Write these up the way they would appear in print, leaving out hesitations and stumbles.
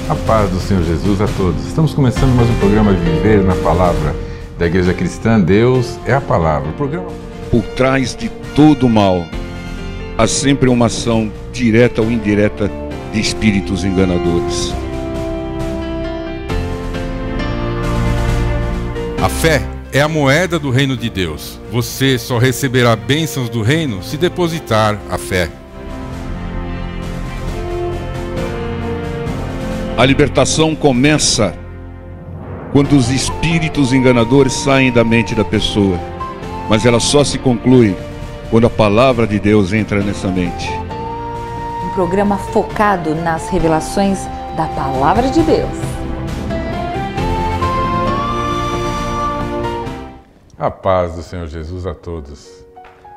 A paz do Senhor Jesus a todos. Estamos começando mais um programa Viver na Palavra da Igreja Cristã. Deus é a Palavra. O programa... Por trás de todo mal, há sempre uma ação direta ou indireta de espíritos enganadores. A fé é a moeda do reino de Deus. Você só receberá bênçãos do reino se depositar a fé. A libertação começa quando os espíritos enganadores saem da mente da pessoa, mas ela só se conclui quando a palavra de Deus entra nessa mente. Um programa focado nas revelações da palavra de Deus. A paz do Senhor Jesus a todos.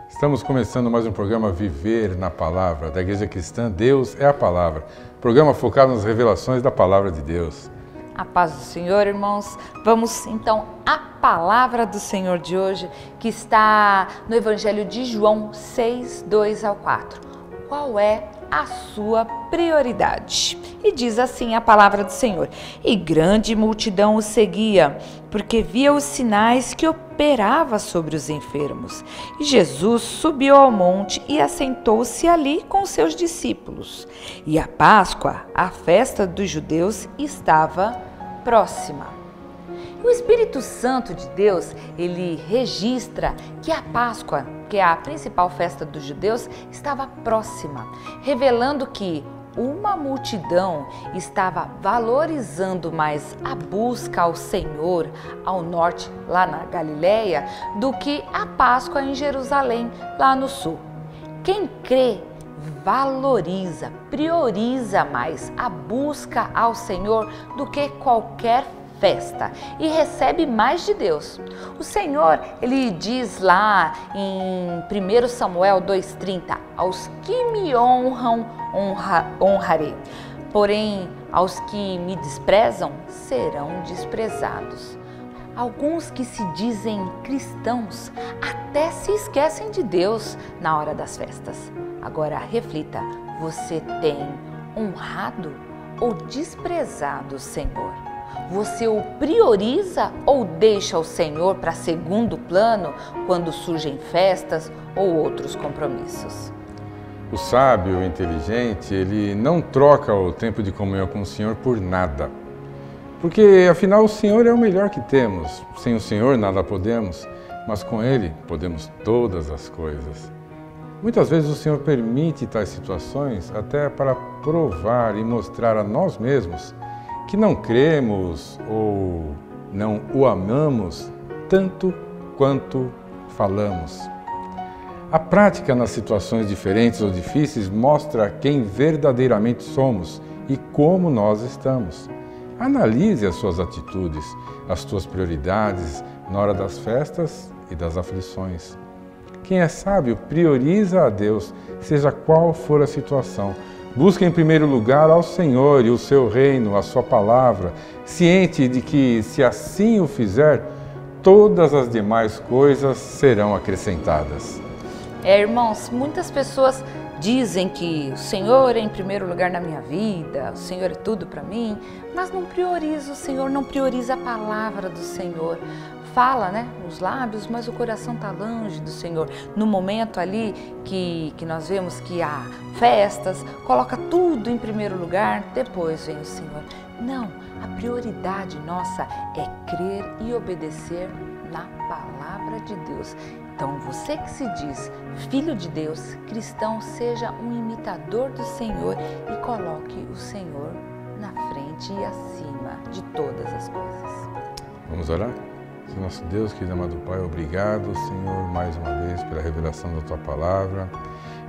Estamos começando mais um programa Viver na Palavra da Igreja Cristã. Deus é a Palavra. Programa focado nas revelações da Palavra de Deus. A paz do Senhor, irmãos. Vamos então à Palavra do Senhor de hoje, que está no Evangelho de João 6, 2 ao 4. Qual é a sua prioridade? E diz assim a palavra do Senhor: e grande multidão o seguia, porque via os sinais que operava sobre os enfermos. E Jesus subiu ao monte e assentou-se ali com os seus discípulos. E a Páscoa, a festa dos judeus, estava próxima. O Espírito Santo de Deus, ele registra que a Páscoa, que é a principal festa dos judeus, estava próxima, revelando que uma multidão estava valorizando mais a busca ao Senhor ao norte, lá na Galileia, do que a Páscoa em Jerusalém, lá no sul. Quem crê valoriza, prioriza mais a busca ao Senhor do que qualquer festa e recebe mais de Deus. O Senhor, ele diz lá em 1 Samuel 2,30: aos que me honram, honrarei, porém aos que me desprezam serão desprezados. Alguns que se dizem cristãos até se esquecem de Deus na hora das festas. Agora reflita, você tem honrado ou desprezado o Senhor? Você o prioriza ou deixa o Senhor para segundo plano quando surgem festas ou outros compromissos? O sábio, o inteligente, ele não troca o tempo de comunhão com o Senhor por nada. Porque, afinal, o Senhor é o melhor que temos. Sem o Senhor nada podemos, mas com Ele podemos todas as coisas. Muitas vezes o Senhor permite tais situações até para provar e mostrar a nós mesmos que não cremos ou não o amamos tanto quanto falamos. A prática nas situações diferentes ou difíceis mostra quem verdadeiramente somos e como nós estamos. Analise as suas atitudes, as suas prioridades na hora das festas e das aflições. Quem é sábio prioriza a Deus, seja qual for a situação. Busca em primeiro lugar ao Senhor e o seu reino, a sua palavra, ciente de que, se assim o fizer, todas as demais coisas serão acrescentadas. Irmãos, muitas pessoas dizem que o Senhor é em primeiro lugar na minha vida, o Senhor é tudo para mim, mas não prioriza o Senhor, não prioriza a palavra do Senhor. Fala, né, nos lábios, mas o coração está longe do Senhor. No momento ali que nós vemos que há festas, coloca tudo em primeiro lugar, depois vem o Senhor. Não, a prioridade nossa é crer e obedecer na palavra de Deus. Então, você que se diz filho de Deus, cristão, seja um imitador do Senhor e coloque o Senhor na frente e acima de todas as coisas. Vamos orar? Senhor nosso Deus, querido amado Pai, obrigado, Senhor, mais uma vez pela revelação da Tua Palavra.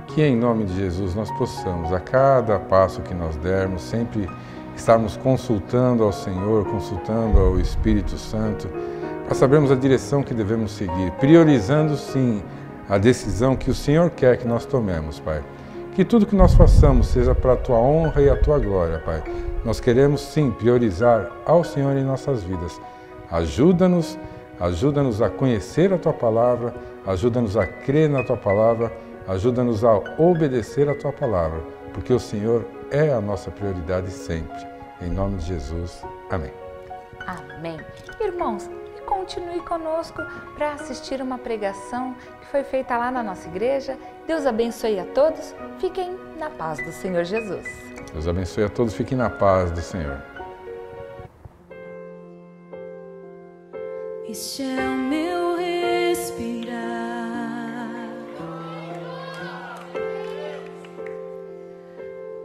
Que em nome de Jesus nós possamos, a cada passo que nós dermos, sempre estarmos consultando ao Senhor, consultando ao Espírito Santo, para sabermos a direção que devemos seguir, priorizando sim a decisão que o Senhor quer que nós tomemos, Pai. Que tudo que nós façamos seja para a Tua honra e a Tua glória, Pai. Nós queremos sim priorizar ao Senhor em nossas vidas. Ajuda-nos a conhecer a Tua Palavra, ajuda-nos a crer na Tua Palavra, ajuda-nos a obedecer a Tua Palavra, porque o Senhor é a nossa prioridade sempre. Em nome de Jesus. Amém. Amém. Irmãos, continue conosco para assistir uma pregação que foi feita lá na nossa igreja. Deus abençoe a todos. Fiquem na paz do Senhor Jesus. Deus abençoe a todos. Fiquem na paz do Senhor. Este é o meu respirar.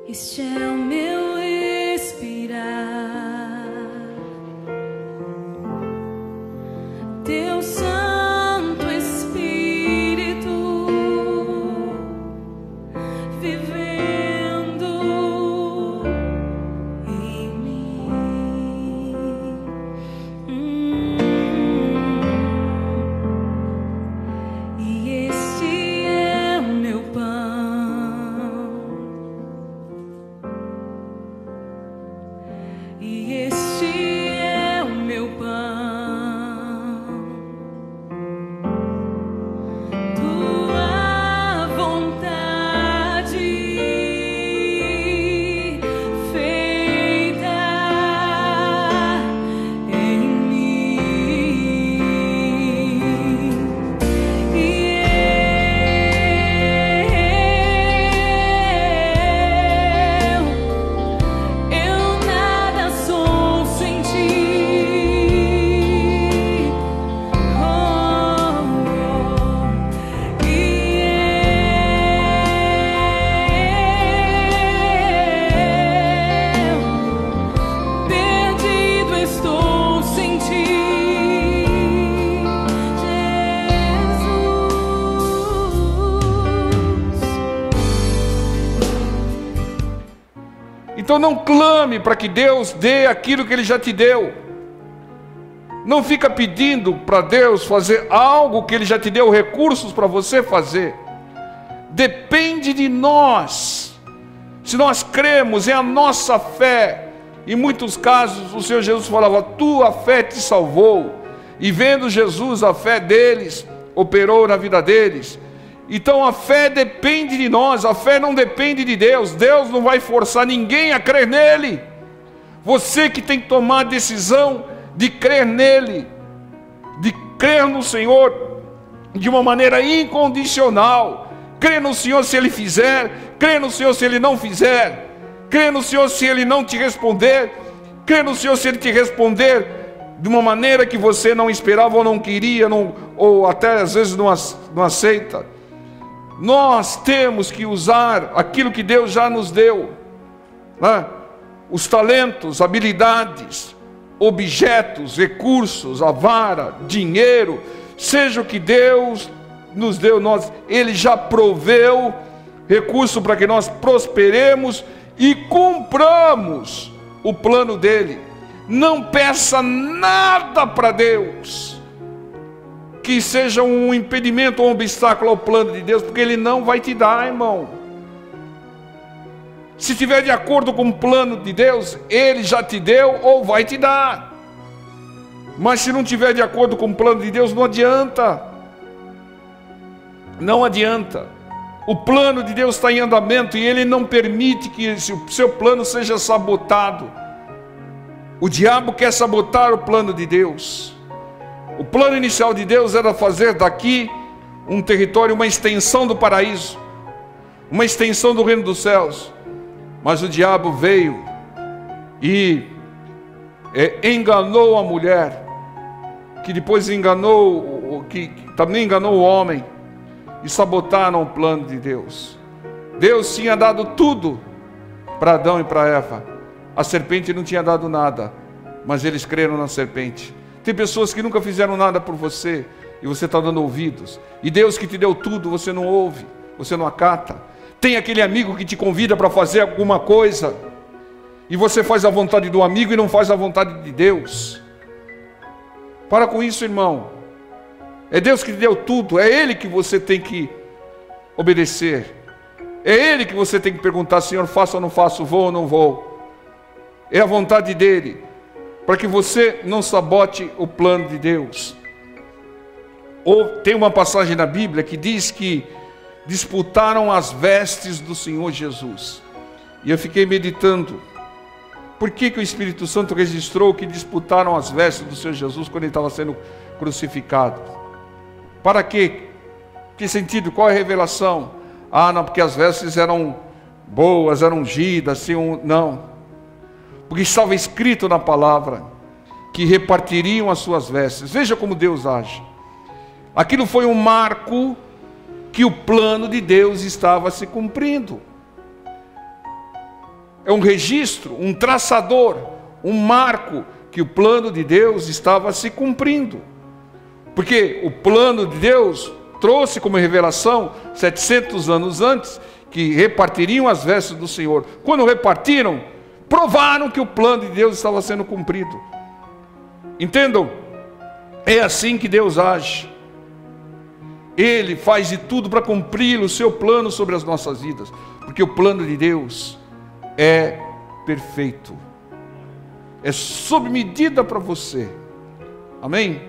Este é o meu respirar. Teu Santo Espírito vivendo em mim. E este é o meu pão. E este é o meu pão. Então não clame para que Deus dê aquilo que Ele já te deu. Não fica pedindo para Deus fazer algo que Ele já te deu recursos para você fazer. Depende de nós. Se nós cremos, é a nossa fé. Em muitos casos o Senhor Jesus falava: tua fé te salvou. E vendo Jesus, a fé deles operou na vida deles. Então a fé depende de nós, a fé não depende de Deus. Deus não vai forçar ninguém a crer nele. Você que tem que tomar a decisão de crer nele, de crer no Senhor de uma maneira incondicional. Crer no Senhor se Ele fizer, crer no Senhor se Ele não fizer, crer no Senhor se Ele não te responder, crer no Senhor se Ele te responder de uma maneira que você não esperava ou não queria, ou até às vezes não aceita. Nós temos que usar aquilo que Deus já nos deu, né? Os talentos, habilidades, objetos, recursos, a vara, dinheiro, seja o que Deus nos deu, Ele já proveu recurso para que nós prosperemos e cumpramos o plano dele. Não peça nada para Deus que seja um impedimento ou um obstáculo ao plano de Deus, porque Ele não vai te dar, irmão. Se estiver de acordo com o plano de Deus, Ele já te deu ou vai te dar. Mas se não estiver de acordo com o plano de Deus, não adianta. Não adianta. O plano de Deus está em andamento e Ele não permite que o seu plano seja sabotado. O diabo quer sabotar o plano de Deus. O plano inicial de Deus era fazer daqui um território, uma extensão do paraíso, uma extensão do reino dos céus. Mas o diabo veio e enganou a mulher, que depois que também enganou o homem, e sabotaram o plano de Deus. Deus tinha dado tudo para Adão e para Eva. A serpente não tinha dado nada, mas eles creram na serpente. Tem pessoas que nunca fizeram nada por você e você está dando ouvidos. E Deus que te deu tudo, você não ouve, você não acata. Tem aquele amigo que te convida para fazer alguma coisa e você faz a vontade do amigo e não faz a vontade de Deus. Para com isso, irmão. É Deus que te deu tudo, é Ele que você tem que obedecer. É Ele que você tem que perguntar: Senhor, faço ou não faço, vou ou não vou. É a vontade dEle, para que você não sabote o plano de Deus. Ou tem uma passagem na Bíblia que diz que disputaram as vestes do Senhor Jesus. E eu fiquei meditando Por que o Espírito Santo registrou que disputaram as vestes do Senhor Jesus quando ele estava sendo crucificado? Para quê? Que sentido? Qual é a revelação? Ah, não, porque as vestes eram boas, eram ungidas, assim, não. Porque estava escrito na palavra que repartiriam as suas vestes. Veja como Deus age. Aquilo foi um marco que o plano de Deus estava se cumprindo. É um registro, um traçador, um marco que o plano de Deus estava se cumprindo. Porque o plano de Deus trouxe como revelação, 700 anos antes, que repartiriam as vestes do Senhor. Quando repartiram, provaram que o plano de Deus estava sendo cumprido. Entendam? É assim que Deus age. Ele faz de tudo para cumprir o seu plano sobre as nossas vidas. Porque o plano de Deus é perfeito. É sob medida para você. Amém?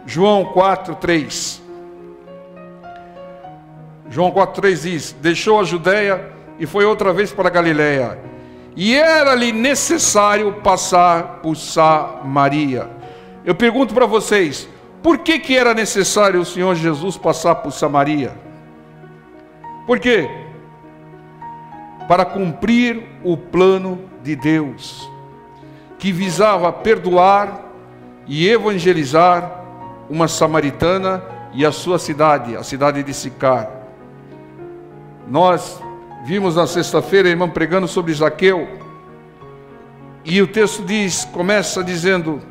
João 4:3. João 4:3 diz: deixou a Judeia e foi outra vez para a Galileia. E era-lhe necessário passar por Samaria. Eu pergunto para vocês, por que era necessário o Senhor Jesus passar por Samaria? Por quê? Para cumprir o plano de Deus, que visava perdoar e evangelizar uma samaritana e a sua cidade, a cidade de Sicar. Nós vimos na sexta-feira a irmã pregando sobre Zaqueu, e o texto começa dizendo,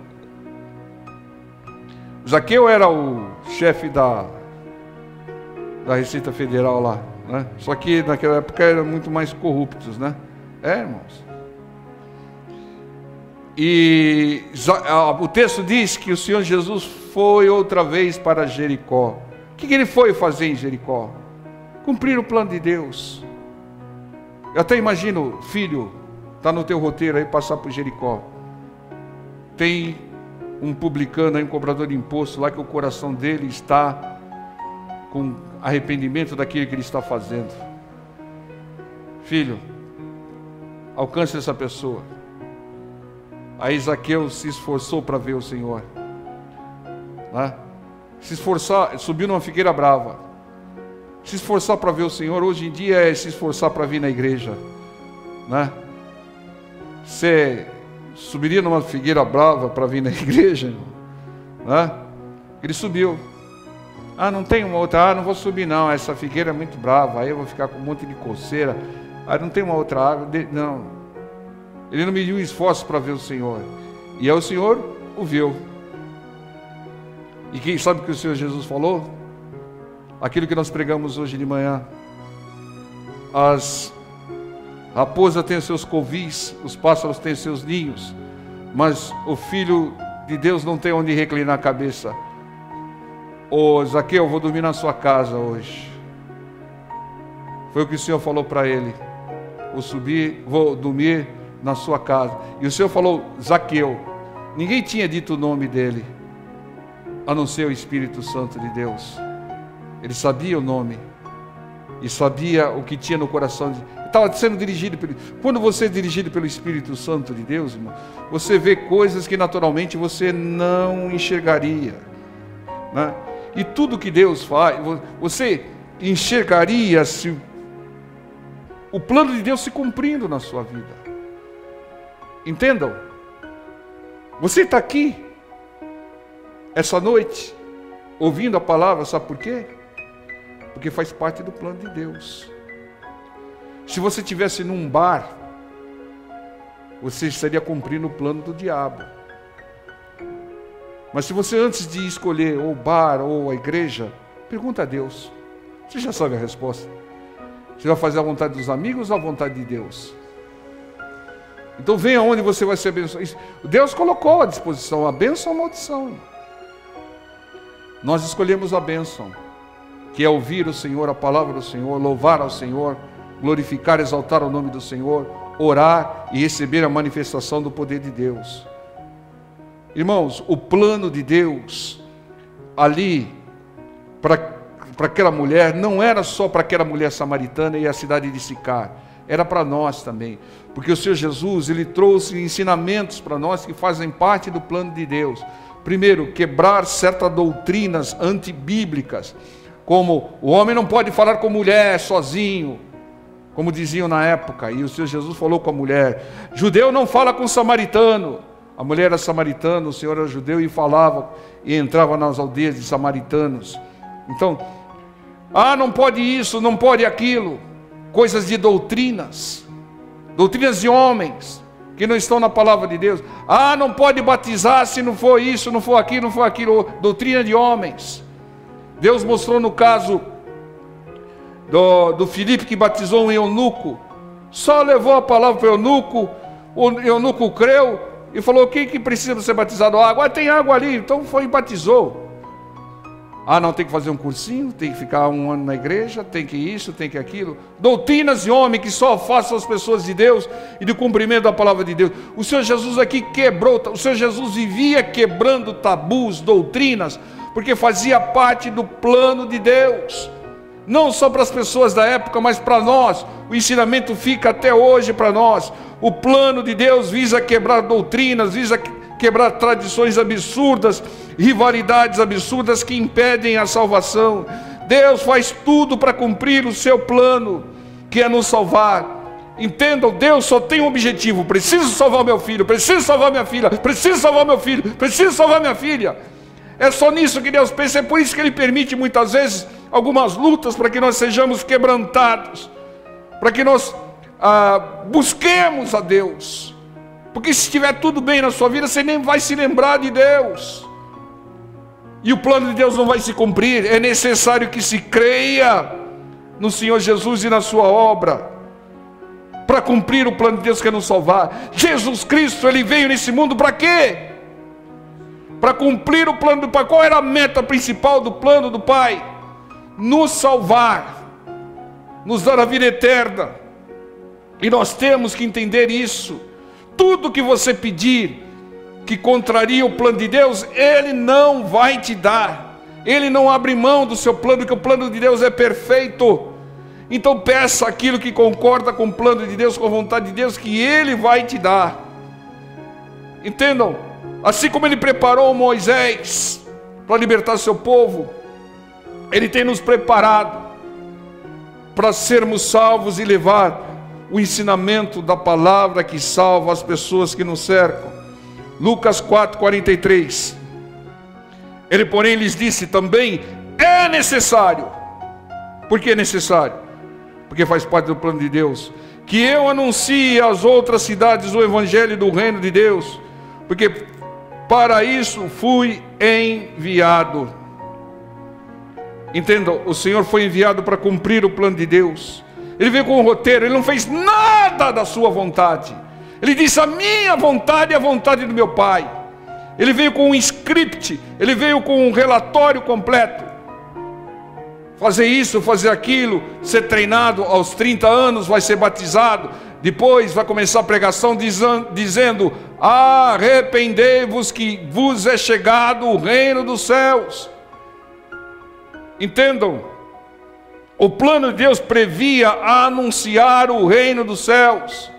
Zaqueu era o chefe da Receita Federal lá, né? Só que naquela época eram muito mais corruptos, né? Irmãos. E o texto diz que o Senhor Jesus foi outra vez para Jericó. O que ele foi fazer em Jericó? Cumprir o plano de Deus. Eu até imagino, filho, está no teu roteiro aí passar por Jericó. Tem um publicano aí, um cobrador de imposto lá, que o coração dele está com arrependimento daquilo que ele está fazendo. Filho, alcance essa pessoa. Aí Zaqueu se esforçou para ver o Senhor, né? Se esforçar, subiu numa figueira brava. Se esforçar para ver o Senhor, hoje em dia é se esforçar para vir na igreja, né? Você subiria numa figueira brava para vir na igreja, né? Ele subiu. Ah, não tem uma outra. Ah, não vou subir não, essa figueira é muito brava, aí eu vou ficar com um monte de coceira. Ah, não tem uma outra árvore. Não. Ele não mediu esforço para ver o Senhor. E aí o Senhor o viu. E quem sabe o que o Senhor Jesus falou? Aquilo que nós pregamos hoje de manhã. As raposas têm seus covis, os pássaros têm seus ninhos, mas o Filho de Deus não tem onde reclinar a cabeça. Ô Zaqueu, eu vou dormir na sua casa hoje. Foi o que o Senhor falou para ele. Vou dormir na sua casa. E o Senhor falou, Zaqueu. Ninguém tinha dito o nome dele, a não ser o Espírito Santo de Deus. Ele sabia o nome e sabia o que tinha no coração. Estava sendo dirigido pelo... Quando você é dirigido pelo Espírito Santo de Deus, irmão, você vê coisas que naturalmente você não enxergaria, né? E tudo que Deus faz, você enxergaria se o plano de Deus se cumprindo na sua vida. Entendam? Você está aqui essa noite ouvindo a palavra, sabe por quê? Porque faz parte do plano de Deus. Se você estivesse num bar, você estaria cumprindo o plano do diabo. Mas se você, antes de escolher ou o bar ou a igreja, pergunta a Deus. Você já sabe a resposta. Você vai fazer a vontade dos amigos ou a vontade de Deus? Então venha onde você vai ser abençoado. Deus colocou à disposição a bênção ou a maldição. Nós escolhemos a bênção, que é ouvir o Senhor, a palavra do Senhor, louvar ao Senhor, glorificar, exaltar o nome do Senhor, orar e receber a manifestação do poder de Deus. Irmãos, o plano de Deus ali para aquela mulher não era só para aquela mulher samaritana e a cidade de Sicar. era para nós também. Porque o Senhor Jesus, Ele trouxe ensinamentos para nós que fazem parte do plano de Deus. Primeiro, quebrar certas doutrinas antibíblicas, como o homem não pode falar com mulher sozinho, como diziam na época, e o Senhor Jesus falou com a mulher. Judeu não fala com samaritano. A mulher era samaritana, o Senhor era judeu e falava, e entrava nas aldeias de samaritanos. Então, não pode isso, não pode aquilo. Coisas de doutrinas de homens, que não estão na palavra de Deus. Não pode batizar se não for isso, não for aquilo, não for aquilo. Doutrina de homens. Deus mostrou no caso do Filipe, que batizou um eunuco. Só levou a palavra para o eunuco creu e falou: o que precisa ser batizado? Água. Tem água ali. Então foi e batizou. Não, tem que fazer um cursinho, tem que ficar um ano na igreja, tem que isso, tem que aquilo. Doutrinas de homem que só afastam as pessoas de Deus e do cumprimento da palavra de Deus. O Senhor Jesus aqui quebrou, o Senhor Jesus vivia quebrando tabus, doutrinas, porque fazia parte do plano de Deus. Não só para as pessoas da época, mas para nós. O ensinamento fica até hoje para nós. O plano de Deus visa quebrar doutrinas, visa quebrar tradições absurdas, rivalidades absurdas que impedem a salvação. Deus faz tudo para cumprir o seu plano, que é nos salvar. Entendam, Deus só tem um objetivo: preciso salvar meu filho, preciso salvar minha filha, preciso salvar meu filho, preciso salvar minha filha. É só nisso que Deus pensa. É por isso que Ele permite muitas vezes algumas lutas, para que nós sejamos quebrantados, para que nós busquemos a Deus. Porque se estiver tudo bem na sua vida, você nem vai se lembrar de Deus, e o plano de Deus não vai se cumprir. É necessário que se creia no Senhor Jesus e na sua obra, para cumprir o plano de Deus que é nos salvar. Jesus Cristo, Ele veio nesse mundo para quê? Para cumprir o plano do Pai. Qual era a meta principal do plano do Pai? Nos salvar, nos dar a vida eterna. E nós temos que entender isso. Tudo que você pedir que contraria o plano de Deus, Ele não vai te dar. Ele não abre mão do seu plano, porque o plano de Deus é perfeito. Então peça aquilo que concorda com o plano de Deus, com a vontade de Deus, que Ele vai te dar. Entendam? Assim como Ele preparou Moisés para libertar seu povo, Ele tem nos preparado para sermos salvos e levar o ensinamento da palavra que salva as pessoas que nos cercam. Lucas 4:43. Ele, porém, lhes disse: também é necessário. Por que é necessário? Porque faz parte do plano de Deus, que eu anuncie às outras cidades o evangelho do reino de Deus, porque para isso fui enviado. Entendam, o Senhor foi enviado para cumprir o plano de Deus. Ele veio com um roteiro, Ele não fez nada da sua vontade. Ele disse: a minha vontade é a vontade do meu Pai. Ele veio com um script, Ele veio com um relatório completo. Fazer isso, fazer aquilo, ser treinado aos 30 anos, vai ser batizado. Depois vai começar a pregação dizendo: arrependei-vos que vos é chegado o reino dos céus. Entendam, o plano de Deus previa anunciar o reino dos céus,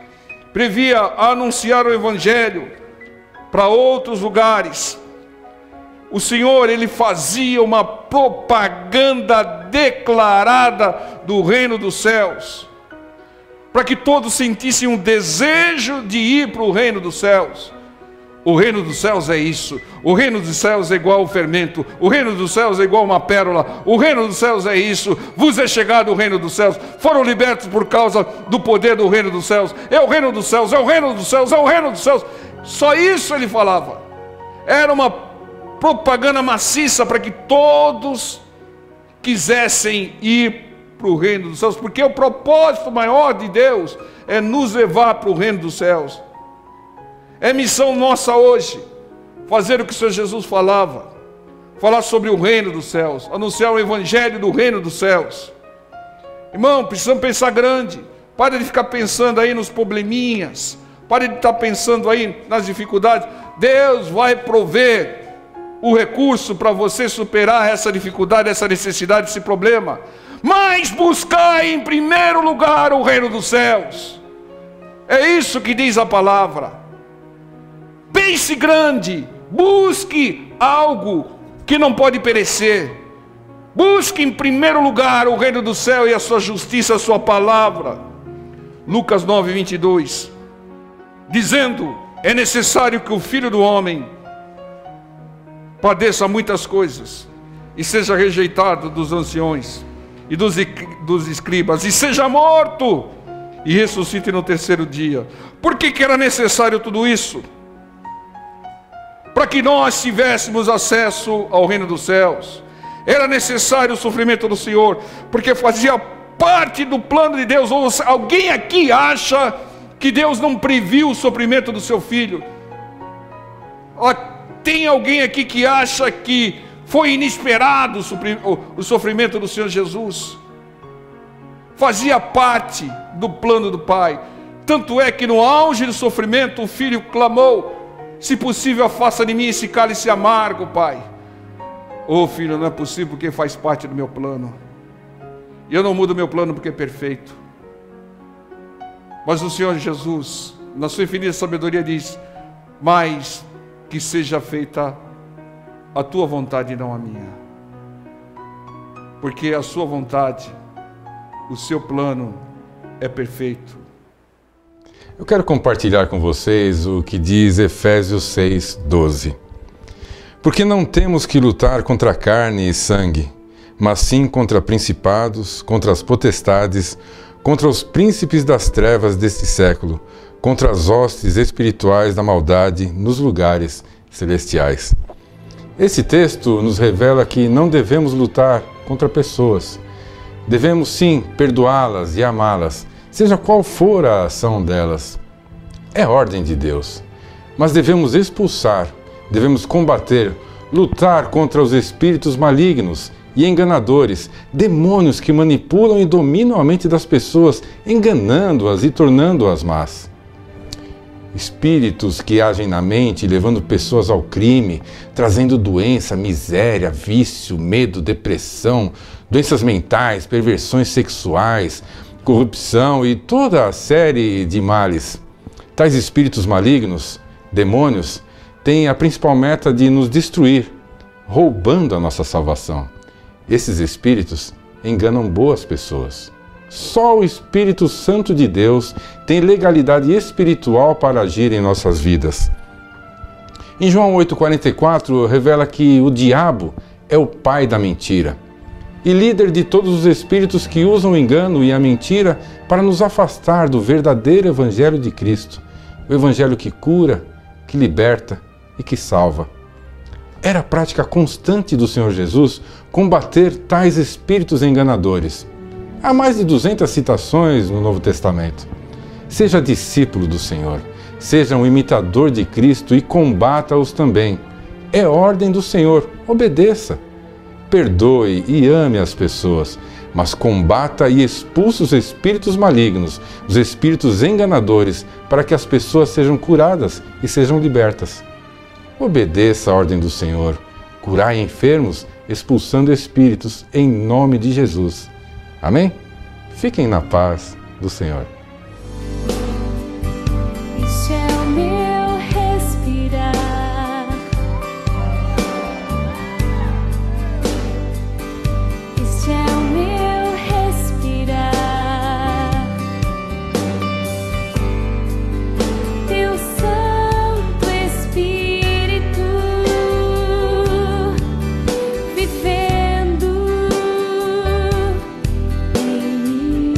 previa anunciar o evangelho para outros lugares. O Senhor, Ele fazia uma propaganda declarada do reino dos céus, para que todos sentissem um desejo de ir para o reino dos céus. O reino dos céus é isso. O reino dos céus é igual ao fermento. O reino dos céus é igual a uma pérola. O reino dos céus é isso. Vos é chegado o reino dos céus. Foram libertos por causa do poder do reino dos céus. É o reino dos céus, é o reino dos céus, é o reino dos céus. Só isso Ele falava. Era uma propaganda maciça para que todos quisessem ir para o reino dos céus, porque o propósito maior de Deus é nos levar para o reino dos céus. É missão nossa hoje fazer o que o Senhor Jesus falava, falar sobre o reino dos céus, anunciar o evangelho do reino dos céus. Irmão, precisamos pensar grande. Pare de ficar pensando aí nos probleminhas, pare de estar pensando aí nas dificuldades. Deus vai prover o recurso para você superar essa dificuldade, essa necessidade, esse problema. Mas buscai em primeiro lugar o reino dos céus. É isso que diz a palavra. Pense grande, busque algo que não pode perecer. Busque em primeiro lugar o reino do céu e a sua justiça, a sua palavra. Lucas 9:22, dizendo: é necessário que o Filho do Homem padeça muitas coisas e seja rejeitado dos anciões e dos escribas, e seja morto e ressuscite no terceiro dia. Por que era necessário tudo isso? Para que nós tivéssemos acesso ao reino dos céus. Era necessário o sofrimento do Senhor, porque fazia parte do plano de Deus. Ou alguém aqui acha que Deus não previu o sofrimento do seu filho? Tem alguém aqui que acha que foi inesperado o sofrimento do Senhor Jesus? Fazia parte do plano do Pai. Tanto é que no auge do sofrimento o filho clamou: se possível, afasta de mim esse cálice amargo, Pai. Oh, filho, não é possível, porque faz parte do meu plano. E eu não mudo meu plano porque é perfeito. Mas o Senhor Jesus, na sua infinita sabedoria, diz: mas que seja feita a tua vontade e não a minha. Porque a sua vontade, o seu plano é perfeito. Eu quero compartilhar com vocês o que diz Efésios 6:12. Porque não temos que lutar contra carne e sangue, mas sim contra principados, contra as potestades, contra os príncipes das trevas deste século, contra as hostes espirituais da maldade nos lugares celestiais. Esse texto nos revela que não devemos lutar contra pessoas. Devemos sim perdoá-las e amá-las, seja qual for a ação delas. É ordem de Deus. Mas devemos expulsar, devemos combater, lutar contra os espíritos malignos e enganadores, demônios que manipulam e dominam a mente das pessoas, enganando-as e tornando-as más. Espíritos que agem na mente, levando pessoas ao crime, trazendo doença, miséria, vício, medo, depressão, doenças mentais, perversões sexuais, corrupção e toda a série de males. Tais espíritos malignos, demônios, têm a principal meta de nos destruir, roubando a nossa salvação. Esses espíritos enganam boas pessoas. Só o Espírito Santo de Deus tem legalidade espiritual para agir em nossas vidas. Em João 8,44 revela que o diabo é o pai da mentira e líder de todos os espíritos que usam o engano e a mentira para nos afastar do verdadeiro Evangelho de Cristo, o Evangelho que cura, que liberta e que salva. Era a prática constante do Senhor Jesus combater tais espíritos enganadores. Há mais de 200 citações no Novo Testamento. Seja discípulo do Senhor, seja um imitador de Cristo e combata-os também. É ordem do Senhor, obedeça. Perdoe e ame as pessoas, mas combata e expulse os espíritos malignos, os espíritos enganadores, para que as pessoas sejam curadas e sejam libertas. Obedeça a ordem do Senhor. Curai enfermos, expulsando espíritos, em nome de Jesus. Amém? Fiquem na paz do Senhor. Este é o meu respirar. Este é o meu respirar. Teu Santo Espírito vivendo em mim.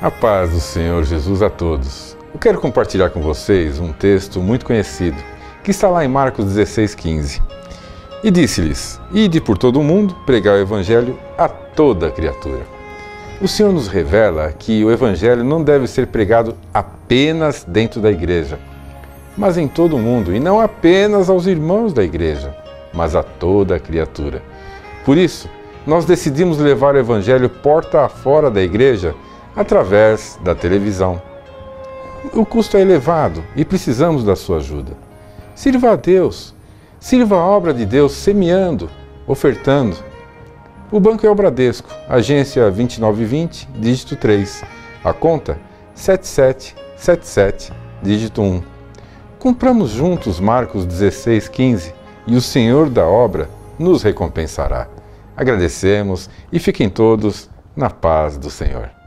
A paz do Senhor Jesus a todos. Eu quero compartilhar com vocês um texto muito conhecido, que está lá em Marcos 16:15. E disse-lhes: Ide por todo o mundo, pregai o Evangelho a toda criatura. O Senhor nos revela que o Evangelho não deve ser pregado apenas dentro da igreja, mas em todo o mundo, e não apenas aos irmãos da igreja, mas a toda criatura. Por isso, nós decidimos levar o Evangelho porta afora da igreja através da televisão. O custo é elevado e precisamos da sua ajuda. Sirva a Deus, sirva a obra de Deus semeando, ofertando. O banco é o Bradesco, agência 2920, dígito 3. A conta 7777, dígito 1. Cumpramos juntos Marcos 16:15 e o Senhor da obra nos recompensará. Agradecemos e fiquem todos na paz do Senhor.